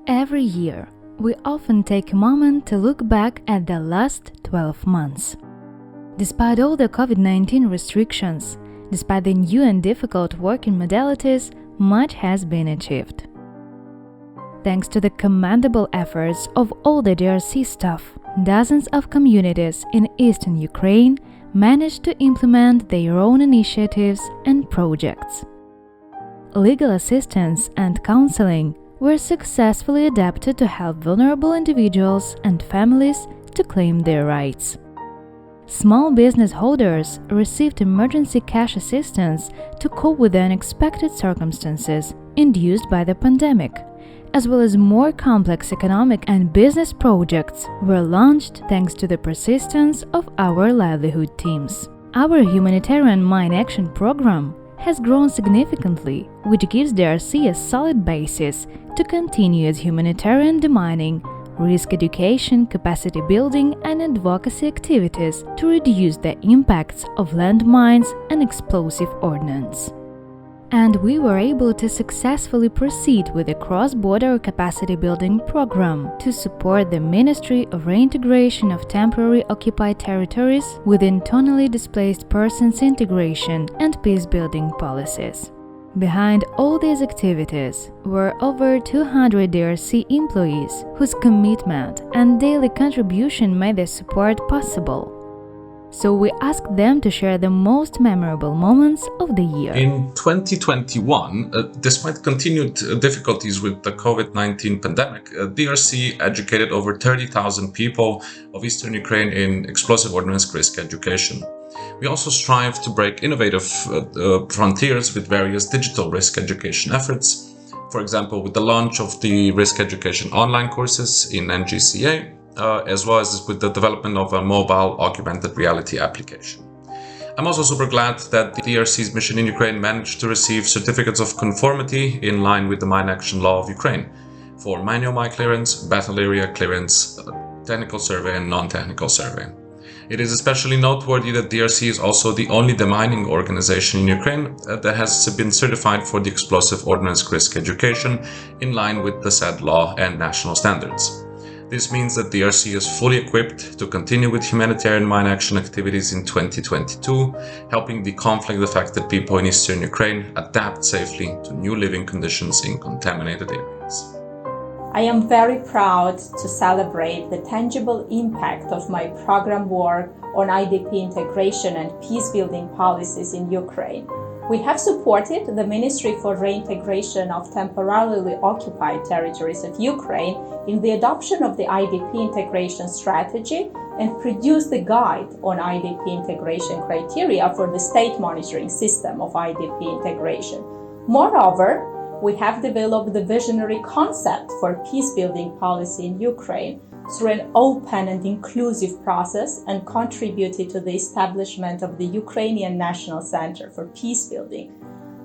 Every year, we often take a moment to look back at the last 12 months. Despite all the COVID-19 restrictions, despite the new and difficult working modalities, much has been achieved. Thanks to the commendable efforts of all the DRC staff, dozens of communities in eastern Ukraine managed to implement their own initiatives and projects. Legal assistance and counseling were successfully adapted to help vulnerable individuals and families to claim their rights. Small business holders received emergency cash assistance to cope with the unexpected circumstances induced by the pandemic, as well as more complex economic and business projects were launched thanks to the persistence of our livelihood teams. Our humanitarian mine action program has grown significantly, which gives DRC a solid basis to continue its humanitarian demining, risk education, capacity building and advocacy activities to reduce the impacts of landmines and explosive ordnance. And we were able to successfully proceed with a cross-border capacity building program to support the Ministry of Reintegration of Temporary Occupied Territories with internally displaced persons integration and peace-building policies. Behind all these activities were over 200 DRC employees whose commitment and daily contribution made the support possible. So we asked them to share the most memorable moments of the year. In 2021, despite continued difficulties with the COVID-19 pandemic, DRC educated over 30,000 people of Eastern Ukraine in explosive ordnance risk education. We also strive to break innovative frontiers with various digital risk education efforts, for example, with the launch of the risk education online courses in NGCA, as well as with the development of a mobile augmented reality application. I'm also super glad that the DRC's mission in Ukraine managed to receive certificates of conformity in line with the Mine Action Law of Ukraine for mine clearance, battle area clearance, technical survey and non-technical survey. It is especially noteworthy that DRC is also the only demining organization in Ukraine that has been certified for the explosive ordnance risk education in line with the said law and national standards. This means that DRC is fully equipped to continue with humanitarian mine action activities in 2022, helping deconflict the fact that people in eastern Ukraine adapt safely to new living conditions in contaminated areas. I am very proud to celebrate the tangible impact of my program work on IDP integration and peace-building policies in Ukraine. We have supported the Ministry for Reintegration of Temporarily Occupied Territories of Ukraine in the adoption of the IDP integration strategy and produced the guide on IDP integration criteria for the state monitoring system of IDP integration. Moreover, we have developed the visionary concept for peace-building policy in Ukraine through an open and inclusive process and contributed to the establishment of the Ukrainian National Center for Peacebuilding.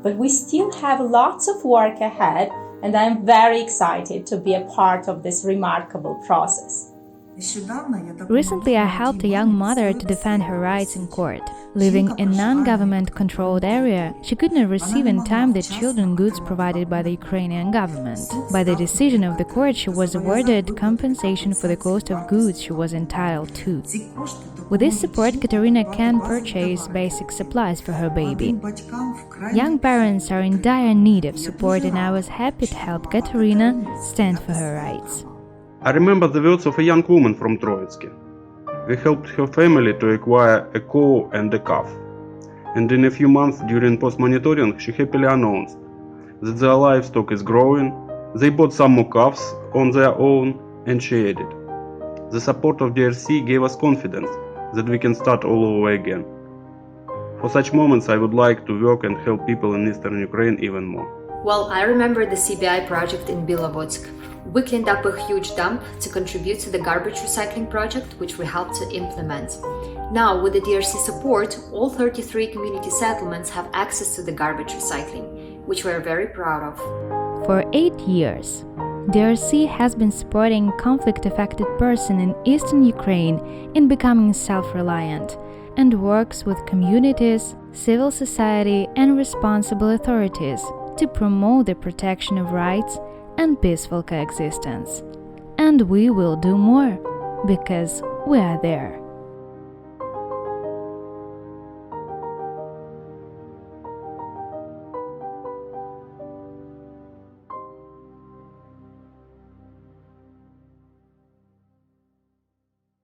But we still have lots of work ahead, and I am very excited to be a part of this remarkable process. Recently, I helped a young mother to defend her rights in court. Living in a non-government-controlled area, she could not receive in time the children goods provided by the Ukrainian government. By the decision of the court, she was awarded compensation for the cost of goods she was entitled to. With this support, Katerina can purchase basic supplies for her baby. Young parents are in dire need of support, and I was happy to help Katerina stand for her rights. I remember the words of a young woman from Troitsky. We helped her family to acquire a cow and a calf. And in a few months during post-monitoring, she happily announced that their livestock is growing, they bought some more calves on their own, and she added, "The support of DRC gave us confidence that we can start all over again." For such moments, I would like to work and help people in eastern Ukraine even more. Well, I remember the CBI project in Bilovodsk. We cleaned up a huge dump to contribute to the garbage recycling project, which we helped to implement. Now, with the DRC support, all 33 community settlements have access to the garbage recycling, which we are very proud of. For 8 years, DRC has been supporting conflict-affected persons in eastern Ukraine in becoming self-reliant and works with communities, civil society and responsible authorities to promote the protection of rights and peaceful coexistence. And we will do more, because we are there.